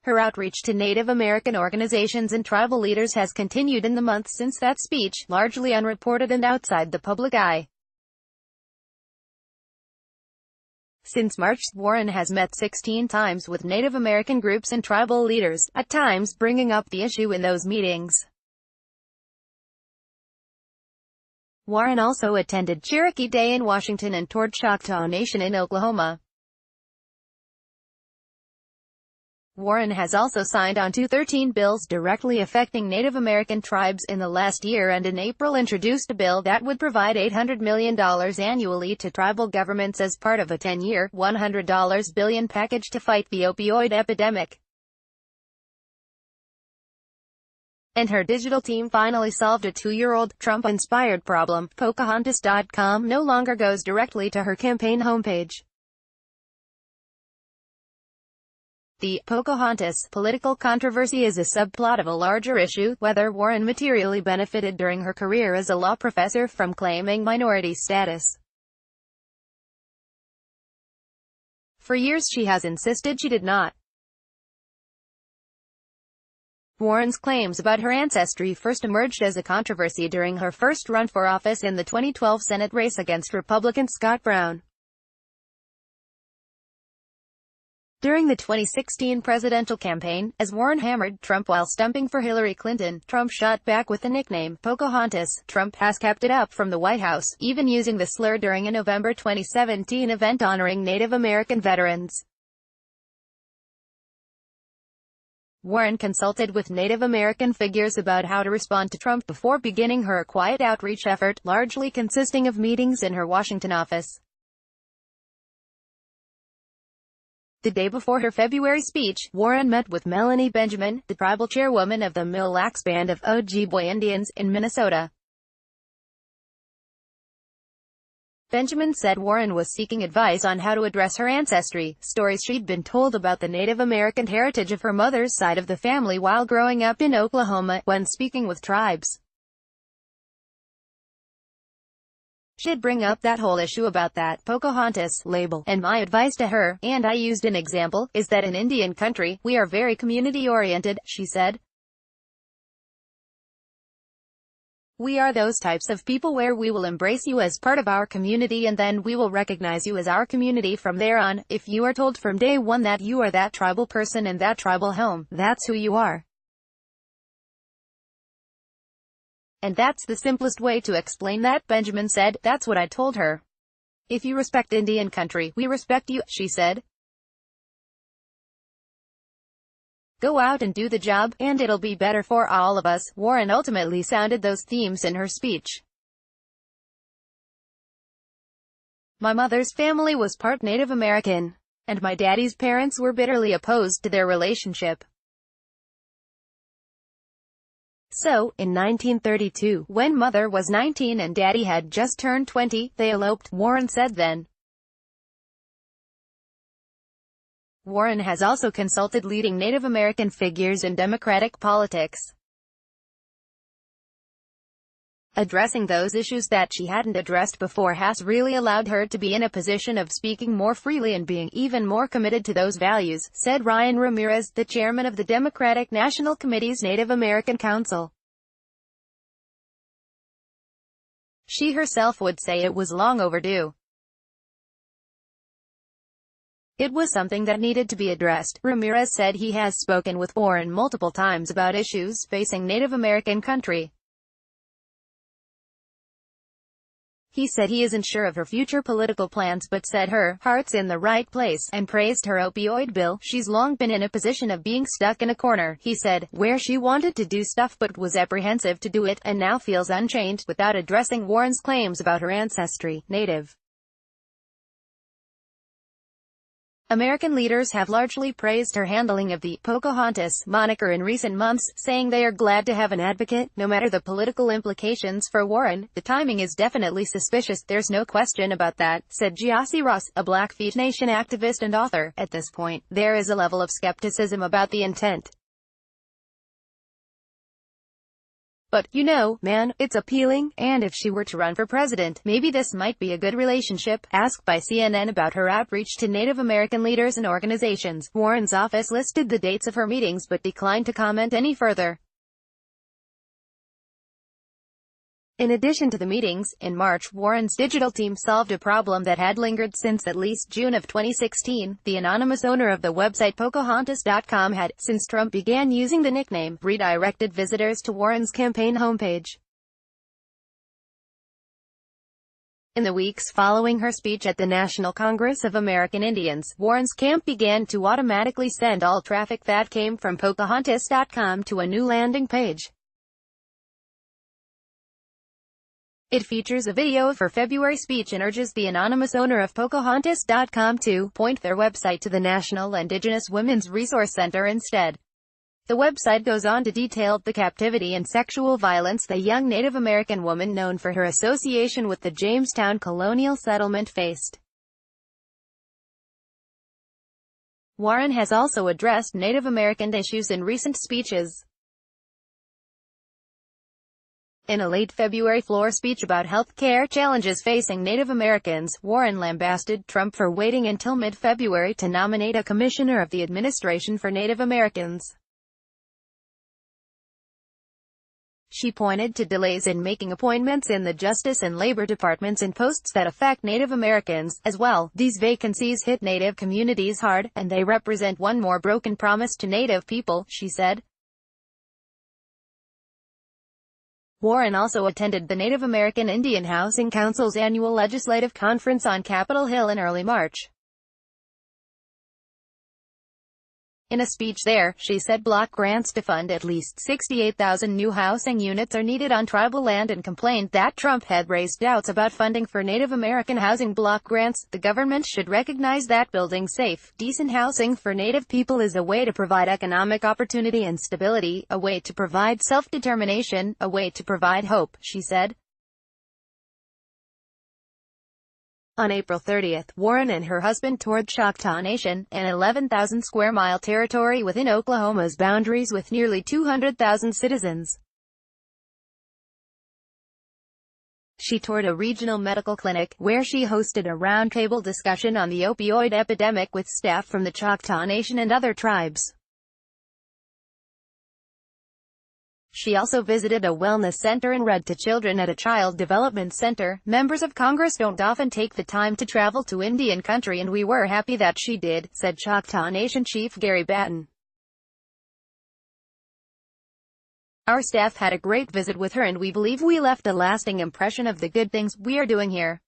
Her outreach to Native American organizations and tribal leaders has continued in the months since that speech, largely unreported and outside the public eye. Since March, Warren has met 16 times with Native American groups and tribal leaders, at times bringing up the issue in those meetings. Warren also attended Cherokee Day in Washington and toured Choctaw Nation in Oklahoma. Warren has also signed on to 13 bills directly affecting Native American tribes in the last year, and in April introduced a bill that would provide $800 million annually to tribal governments as part of a 10-year, $100 billion package to fight the opioid epidemic. And her digital team finally solved a 2-year-old, Trump-inspired problem. Pocahontas.com no longer goes directly to her campaign homepage. The Pocahontas political controversy is a subplot of a larger issue: whether Warren materially benefited during her career as a law professor from claiming minority status. For years she has insisted she did not. Warren's claims about her ancestry first emerged as a controversy during her first run for office in the 2012 Senate race against Republican Scott Brown. During the 2016 presidential campaign, as Warren hammered Trump while stumping for Hillary Clinton, Trump shot back with the nickname Pocahontas. Trump has kept it up from the White House, even using the slur during a November 2017 event honoring Native American veterans. Warren consulted with Native American figures about how to respond to Trump before beginning her quiet outreach effort, largely consisting of meetings in her Washington office. The day before her February speech, Warren met with Melanie Benjamin, the tribal chairwoman of the Mille Lacs Band of Ojibwe Indians, in Minnesota. Benjamin said Warren was seeking advice on how to address her ancestry, stories she'd been told about the Native American heritage of her mother's side of the family while growing up in Oklahoma. When speaking with tribes, she'd bring up that whole issue about that Pocahontas label, and my advice to her, and I used an example, is that in Indian country, we are very community-oriented, she said. We are those types of people where we will embrace you as part of our community and then we will recognize you as our community from there on. If you are told from day one that you are that tribal person in that tribal home, that's who you are. And that's the simplest way to explain that, Benjamin said. That's what I told her. If you respect Indian country, we respect you, she said. Go out and do the job, and it'll be better for all of us. Warren ultimately sounded those themes in her speech. My mother's family was part Native American, and my daddy's parents were bitterly opposed to their relationship. So, in 1932, when mother was 19 and daddy had just turned 20, they eloped, Warren said then. Warren has also consulted leading Native American figures in Democratic politics, addressing those issues that she hadn't addressed before has really allowed her to be in a position of speaking more freely and being even more committed to those values, said Ryan Ramirez, the chairman of the Democratic National Committee's Native American Council. She herself would say it was long overdue. It was something that needed to be addressed. Ramirez said he has spoken with Warren multiple times about issues facing Native American country. He said he isn't sure of her future political plans but said her heart's in the right place, and praised her opioid bill. She's long been in a position of being stuck in a corner, he said, where she wanted to do stuff but was apprehensive to do it, and now feels unchained, without addressing Warren's claims about her ancestry. Native American leaders have largely praised her handling of the Pocahontas moniker in recent months, saying they are glad to have an advocate, no matter the political implications for Warren. The timing is definitely suspicious, there's no question about that, said Giassi Ross, a Blackfeet Nation activist and author. At this point, there is a level of skepticism about the intent. But, you know, man, it's appealing, and if she were to run for president, maybe this might be a good relationship." Asked by CNN about her outreach to Native American leaders and organizations, Warren's office listed the dates of her meetings but declined to comment any further. In addition to the meetings, in March, Warren's digital team solved a problem that had lingered since at least June of 2016. The anonymous owner of the website Pocahontas.com had, since Trump began using the nickname, redirected visitors to Warren's campaign homepage. In the weeks following her speech at the National Congress of American Indians, Warren's camp began to automatically send all traffic that came from Pocahontas.com to a new landing page. It features a video of her February speech and urges the anonymous owner of Pocahontas.com to point their website to the National Indigenous Women's Resource Center instead. The website goes on to detail the captivity and sexual violence the young Native American woman known for her association with the Jamestown colonial settlement faced. Warren has also addressed Native American issues in recent speeches. In a late February floor speech about health care challenges facing Native Americans, Warren lambasted Trump for waiting until mid-February to nominate a commissioner of the administration for Native Americans. She pointed to delays in making appointments in the Justice and Labor departments in posts that affect Native Americans, as well. These vacancies hit Native communities hard, and they represent one more broken promise to Native people, she said. Warren also attended the Native American Indian Housing Council's annual legislative conference on Capitol Hill in early March. In a speech there, she said block grants to fund at least 68,000 new housing units are needed on tribal land and complained that Trump had raised doubts about funding for Native American housing block grants. The government should recognize that building safe, decent housing for Native people is a way to provide economic opportunity and stability, a way to provide self-determination, a way to provide hope, she said. On April 30th, Warren and her husband toured Choctaw Nation, an 11,000-square-mile territory within Oklahoma's boundaries with nearly 200,000 citizens. She toured a regional medical clinic, where she hosted a roundtable discussion on the opioid epidemic with staff from the Choctaw Nation and other tribes. She also visited a wellness center and read to children at a child development center. Members of Congress don't often take the time to travel to Indian country, and we were happy that she did, said Choctaw Nation Chief Gary Batten. Our staff had a great visit with her and we believe we left a lasting impression of the good things we are doing here.